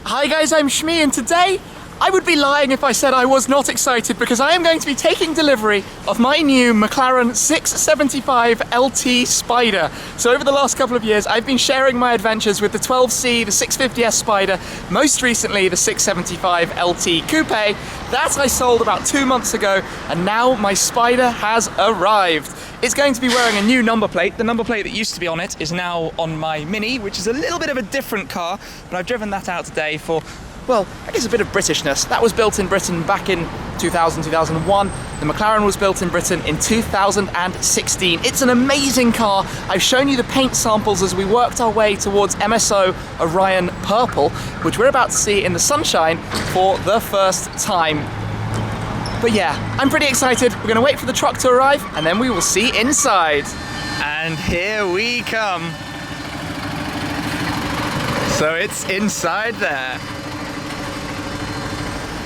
Hi guys, I'm Shmi, and today I would be lying if I said I was not excited because I am going to be taking delivery of my new McLaren 675 LT Spider. So over the last couple of years I've been sharing my adventures with the 12C, the 650S Spider, most recently the 675 LT Coupe. That I sold about 2 months ago, and now my Spider has arrived. It's going to be wearing a new number plate. The number plate that used to be on it is now on my Mini, which is a little bit of a different car, but I've driven that out today for, well, I guess a bit of Britishness. That was built in Britain back in 2000, 2001. The McLaren was built in Britain in 2016. It's an amazing car. I've shown you the paint samples as we worked our way towards MSO Orion Purple, which we're about to see in the sunshine for the first time. But yeah, I'm pretty excited. We're gonna wait for the truck to arrive and then we will see inside. And here we come. So it's inside there.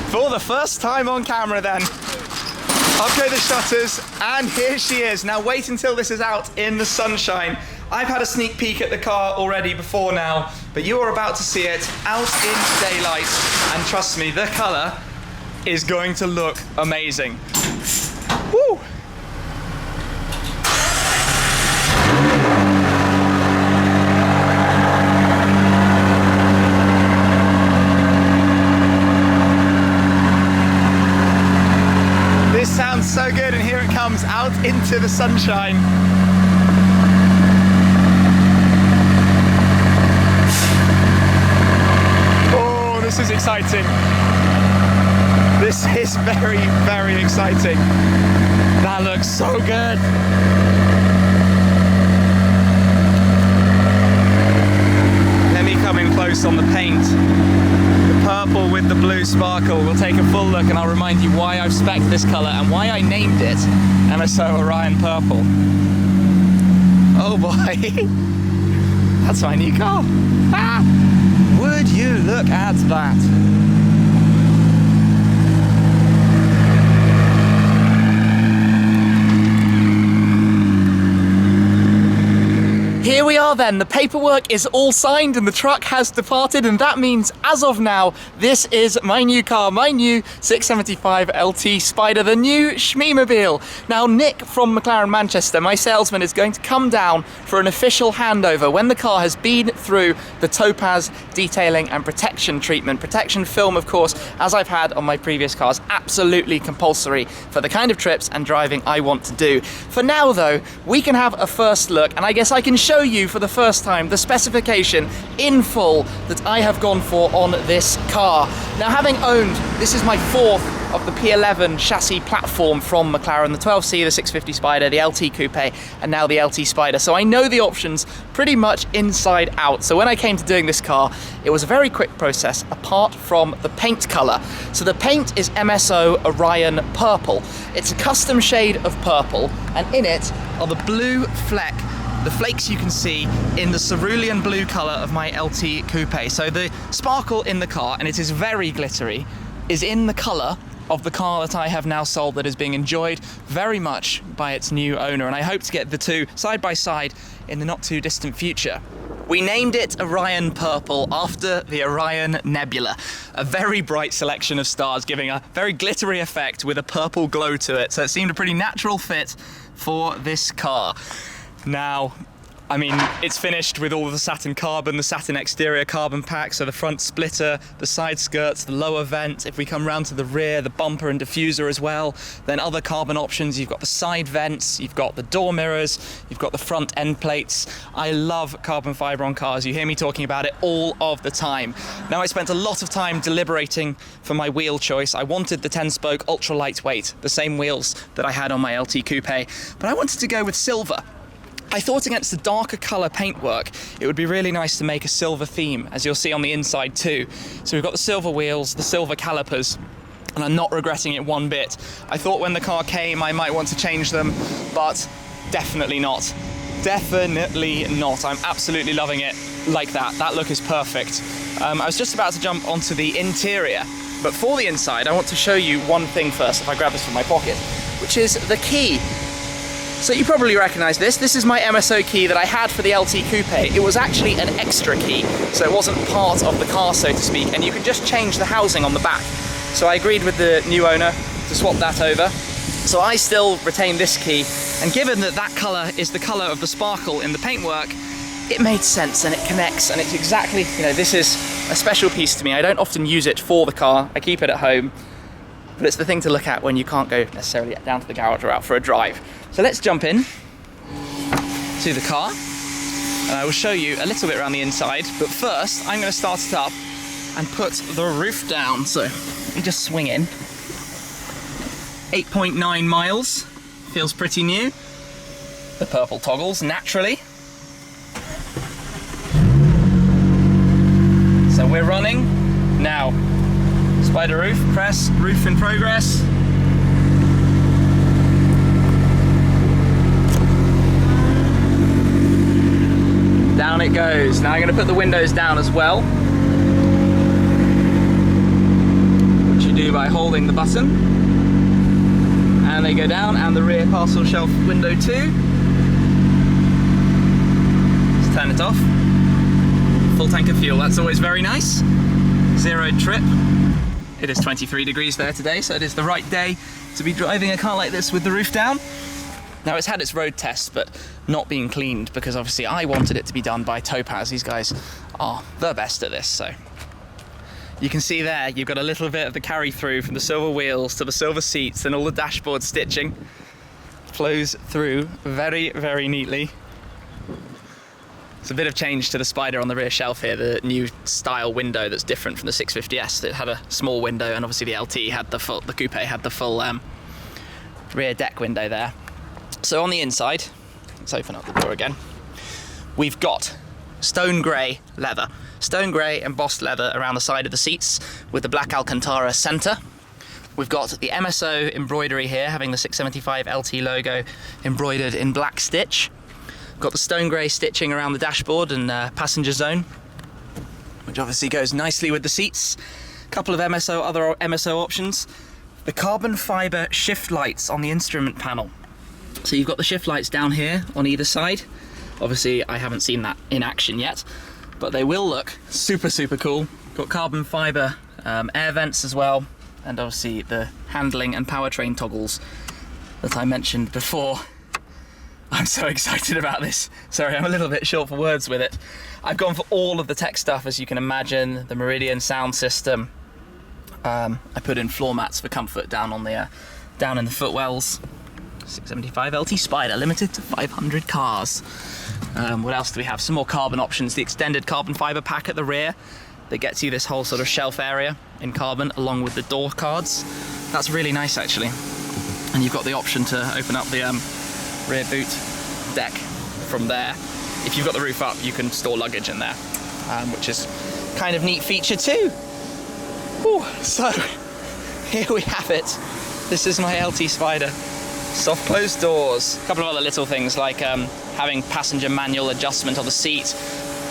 For the first time on camera then. Up go the shutters, and here she is. Now wait until this is out in the sunshine. I've had a sneak peek at the car already before now, but you are about to see it out in daylight, and trust me, the color is going to look amazing. Woo! This sounds so good, and here it comes out into the sunshine. Oh, this is exciting. This is very, very exciting. That looks so good. Let me come in close on the paint. The purple with the blue sparkle. We'll take a full look and I'll remind you why I've spec'd this color and why I named it MSO Orion Purple. Oh boy. That's my new car. Ah! Would you look at that? Here we are then, the paperwork is all signed and the truck has departed, and that means as of now, this is my new car, my new 675 LT Spider, the new Shmi-mobile. Now Nick from McLaren Manchester, my salesman, is going to come down for an official handover when the car has been through the Topaz Detailing and Protection treatment. Protection film, of course, as I've had on my previous cars, absolutely compulsory for the kind of trips and driving I want to do. For now though, we can have a first look, and I guess I can show you for the first time the specification in full that I have gone for on this car. Now, having owned, this is my fourth of the P11 chassis platform from McLaren, the 12C, the 650 Spider, the LT Coupe, and now the LT Spider. So I know the options pretty much inside out. So when I came to doing this car, it was a very quick process apart from the paint color. So the paint is MSO Orion Purple. It's a custom shade of purple, and in it are the blue the flakes you can see in the cerulean blue color of my LT Coupe. So the sparkle in the car, and it is very glittery, is in the color of the car that I have now sold, that is being enjoyed very much by its new owner, and I hope to get the two side by side in the not too distant future. We named it Orion Purple after the Orion Nebula, a very bright selection of stars giving a very glittery effect with a purple glow to it, so it seemed a pretty natural fit for this car. Now, I mean, it's finished with all of the satin carbon, the satin exterior carbon pack, so the front splitter, the side skirts, the lower vent. If we come round to the rear, the bumper and diffuser as well. Then other carbon options, you've got the side vents, you've got the door mirrors, you've got the front end plates. I love carbon fibre on cars. You hear me talking about it all of the time. Now, I spent a lot of time deliberating for my wheel choice. I wanted the 10-spoke ultra lightweight, the same wheels that I had on my LT Coupe, but I wanted to go with silver. I thought against the darker colour paintwork, it would be really nice to make a silver theme, as you'll see on the inside too. So we've got the silver wheels, the silver calipers, and I'm not regretting it one bit. I thought when the car came I might want to change them, but definitely not. Definitely not. I'm absolutely loving it like that. That look is perfect. I was just about to jump onto the interior, but for the inside I want to show you one thing first, if I grab this from my pocket, which is the key. So you probably recognize this. This is my MSO key that I had for the LT Coupe. It was actually an extra key, so it wasn't part of the car, so to speak, and you could just change the housing on the back. So I agreed with the new owner to swap that over. So I still retain this key, and given that that color is the color of the sparkle in the paintwork, it made sense and it connects, and it's exactly, you know, this is a special piece to me. I don't often use it for the car, I keep it at home, but it's the thing to look at when you can't go necessarily down to the garage or out for a drive. So let's jump in to the car, and I will show you a little bit around the inside, but first I'm going to start it up and put the roof down. So let me just swing in. 8.9 miles, feels pretty new. The purple toggles naturally. So we're running now. Spider roof, press, roof in progress. Down it goes. Now I'm going to put the windows down as well, which you do by holding the button, and they go down, and the rear parcel shelf window too. Let's turn it off. Full tank of fuel, that's always very nice. Zero trip. It is 23 degrees there today, so it is the right day to be driving a car like this with the roof down. Now it's had its road tests, but not being cleaned, because obviously I wanted it to be done by Topaz. These guys are the best at this. So you can see there, you've got a little bit of the carry through from the silver wheels to the silver seats, and all the dashboard stitching flows through very, very neatly. It's a bit of change to the Spider on the rear shelf here, the new style window that's different from the 650S. It had a small window, and obviously the LT had the Coupe had the full rear deck window there. So on the inside, let's open up the door again. We've got stone grey leather. Stone grey embossed leather around the side of the seats with the black alcantara centre. We've got the MSO embroidery here, having the 675 LT logo embroidered in black stitch. Got the stone grey stitching around the dashboard and passenger zone, which obviously goes nicely with the seats. A couple of other MSO options. The carbon fibre shift lights on the instrument panel. So you've got the shift lights down here on either side. Obviously I haven't seen that in action yet, but they will look super, super cool. Got carbon fibre air vents as well, and obviously the handling and powertrain toggles that I mentioned before. I'm so excited about this. Sorry, I'm a little bit short for words with it. I've gone for all of the tech stuff, as you can imagine. The Meridian sound system. I put in floor mats for comfort down in the footwells. 675 LT Spider, limited to 500 cars. What else do we have? Some more carbon options. The extended carbon fibre pack at the rear that gets you this whole sort of shelf area in carbon, along with the door cards. That's really nice, actually. And you've got the option to open up the rear boot deck from there. If you've got the roof up, you can store luggage in there, which is kind of neat feature too. Whew. So here we have it. This is my LT Spider. Soft closed doors. A couple of other little things like having passenger manual adjustment of the seat,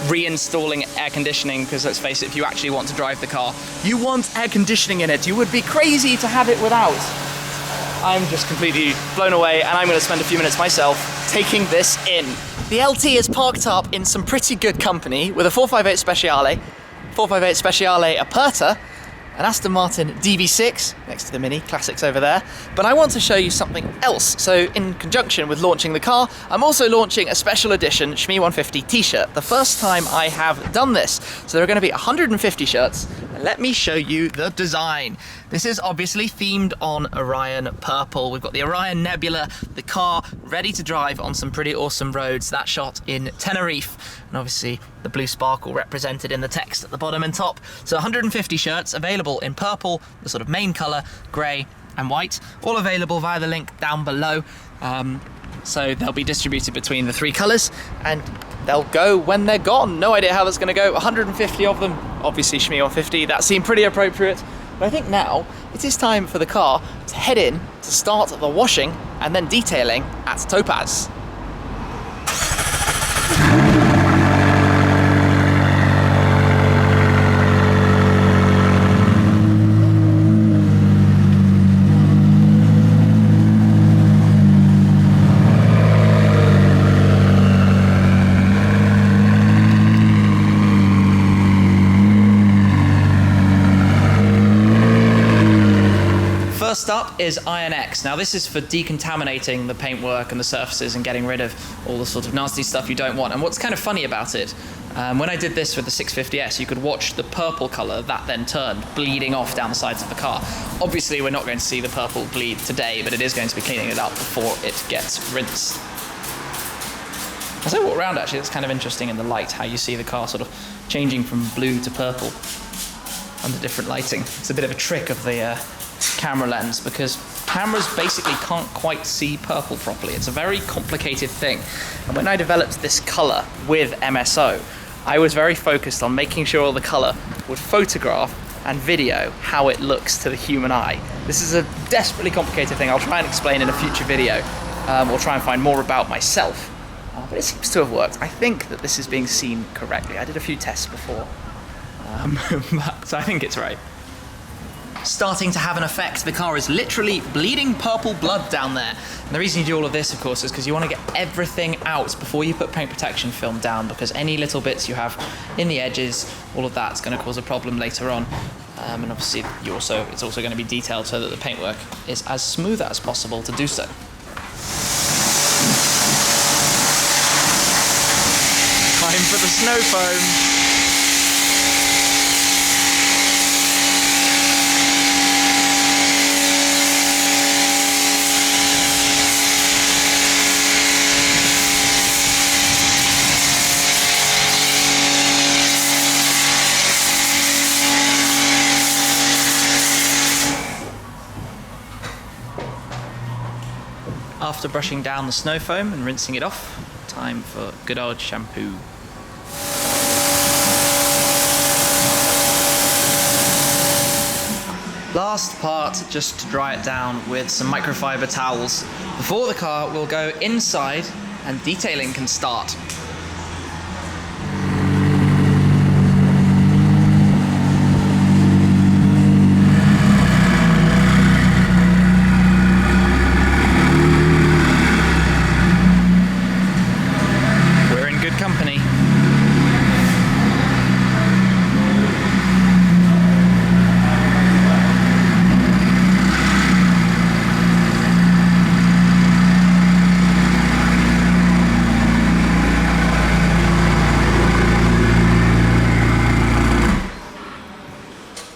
reinstalling air conditioning, because let's face it, if you actually want to drive the car, you want air conditioning in it. You would be crazy to have it without. I'm just completely blown away, and I'm going to spend a few minutes myself taking this in. The LT is parked up in some pretty good company with a 458 Speciale, 458 Speciale Aperta, an Aston Martin DB6 next to the Mini, classics over there. But I want to show you something else. So in conjunction with launching the car, I'm also launching a special edition Shmee 150 t-shirt. The first time I have done this. So there are going to be 150 shirts. And let me show you the design. This is obviously themed on Orion Purple. We've got the Orion Nebula, the car ready to drive on some pretty awesome roads. That shot in Tenerife. And obviously the blue sparkle represented in the text at the bottom and top. So 150 shirts available in purple, the sort of main colour, grey and white, all available via the link down below. So they'll be distributed between the three colours, and they'll go when they're gone. No idea how that's going to go. 150 of them, obviously Shmee 150, that seemed pretty appropriate. But I think now it is time for the car to head in to start the washing and then detailing at Topaz. up is Iron X. Now this is for decontaminating the paintwork and the surfaces and getting rid of all the sort of nasty stuff you don't want. And what's kind of funny about it, when I did this with the 650S, you could watch the purple colour that then turned bleeding off down the sides of the car. Obviously we're not going to see the purple bleed today, but it is going to be cleaning it up before it gets rinsed. As I walk around, actually, it's kind of interesting in the light how you see the car sort of changing from blue to purple under different lighting. It's a bit of a trick of the camera lens, because cameras basically can't quite see purple properly. It's a very complicated thing. And when I developed this colour with MSO, I was very focused on making sure all the colour would photograph and video how it looks to the human eye. This is a desperately complicated thing. I'll try and explain in a future video, or try and find more about myself. But it seems to have worked. I think that this is being seen correctly. I did a few tests before, so I think it's right. Starting to have an effect. The car is literally bleeding purple blood down there. And the reason you do all of this, of course, is because you want to get everything out before you put paint protection film down, because any little bits you have in the edges, all of that's going to cause a problem later on. And obviously it's also going to be detailed so that the paintwork is as smooth as possible to do so. Time for the snow foam. After brushing down the snow foam and rinsing it off, time for good old shampoo. Last part, just to dry it down with some microfiber towels. Before the car will go inside and detailing can start.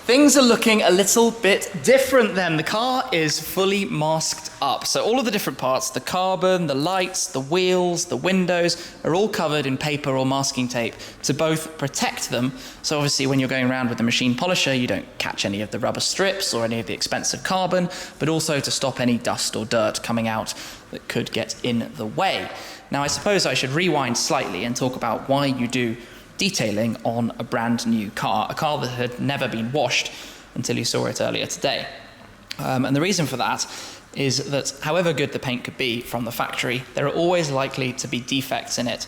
Things are looking a little bit different then. The car is fully masked up. So all of the different parts, the carbon, the lights, the wheels, the windows, are all covered in paper or masking tape to both protect them. So obviously when you're going around with the machine polisher, you don't catch any of the rubber strips or any of the expensive carbon, but also to stop any dust or dirt coming out that could get in the way. Now I suppose I should rewind slightly and talk about why you do detailing on a brand new car, a car that had never been washed until you saw it earlier today. And the reason for that is that however good the paint could be from the factory, there are always likely to be defects in it.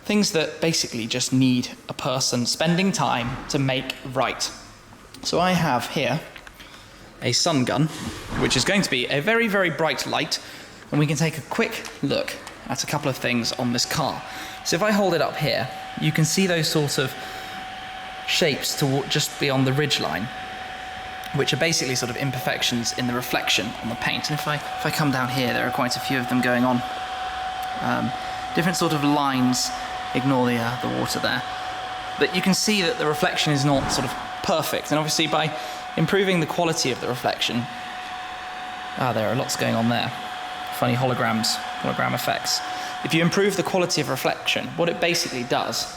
Things that basically just need a person spending time to make right. So I have here a sun gun, which is going to be a very, very bright light, and we can take a quick look at a couple of things on this car. So if I hold it up here, you can see those sort of shapes just beyond the ridge line, which are basically sort of imperfections in the reflection on the paint. And if I come down here, there are quite a few of them going on. Different sort of lines, ignore the water there. But you can see that the reflection is not sort of perfect. And obviously by improving the quality of the reflection, there are lots going on there. Funny hologram effects. If you improve the quality of reflection, what it basically does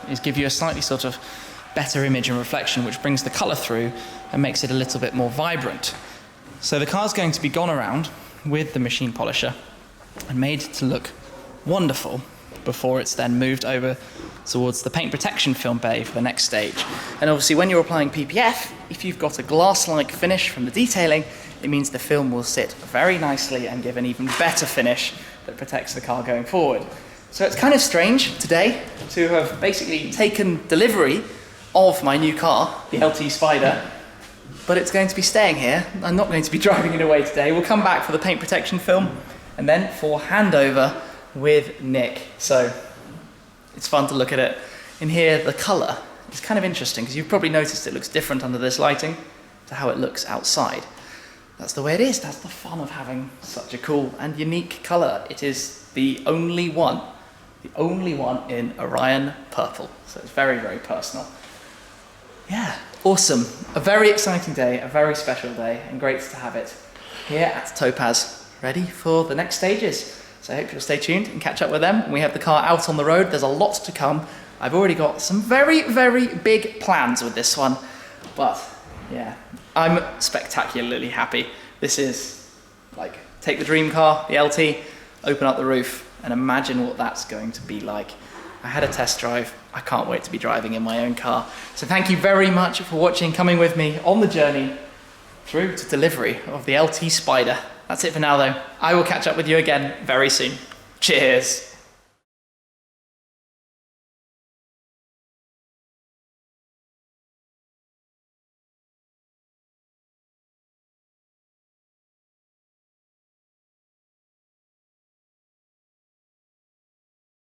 is give you a slightly sort of better image and reflection, which brings the colour through and makes it a little bit more vibrant. So the car's going to be gone around with the machine polisher and made to look wonderful before it's then moved over towards the paint protection film bay for the next stage. And obviously when you're applying PPF, if you've got a glass-like finish from the detailing, it means the film will sit very nicely and give an even better finish that protects the car going forward. So it's kind of strange today to have basically taken delivery of my new car, the LT Spider, but it's going to be staying here. I'm not going to be driving it away today. We'll come back for the paint protection film and then for handover with Nick. So it's fun to look at it. In here, the colour is kind of interesting because you've probably noticed it looks different under this lighting to how it looks outside. that's the way it is. That's the fun of having such a cool and unique color. It is the only one in Orion Purple. So it's very, very personal. Yeah, awesome. A very exciting day, a very special day, and great to have it here at Topaz, ready for the next stages. So I hope you'll stay tuned and catch up with them. When we have the car out on the road, there's a lot to come. I've already got some very, very big plans with this one, but yeah, I'm spectacularly happy. This is like, take the dream car, the LT, open up the roof, and imagine what that's going to be like. I had a test drive. I can't wait to be driving in my own car. So thank you very much for watching, coming with me on the journey through to delivery of the LT Spider. That's it for now though. I will catch up with you again very soon. Cheers.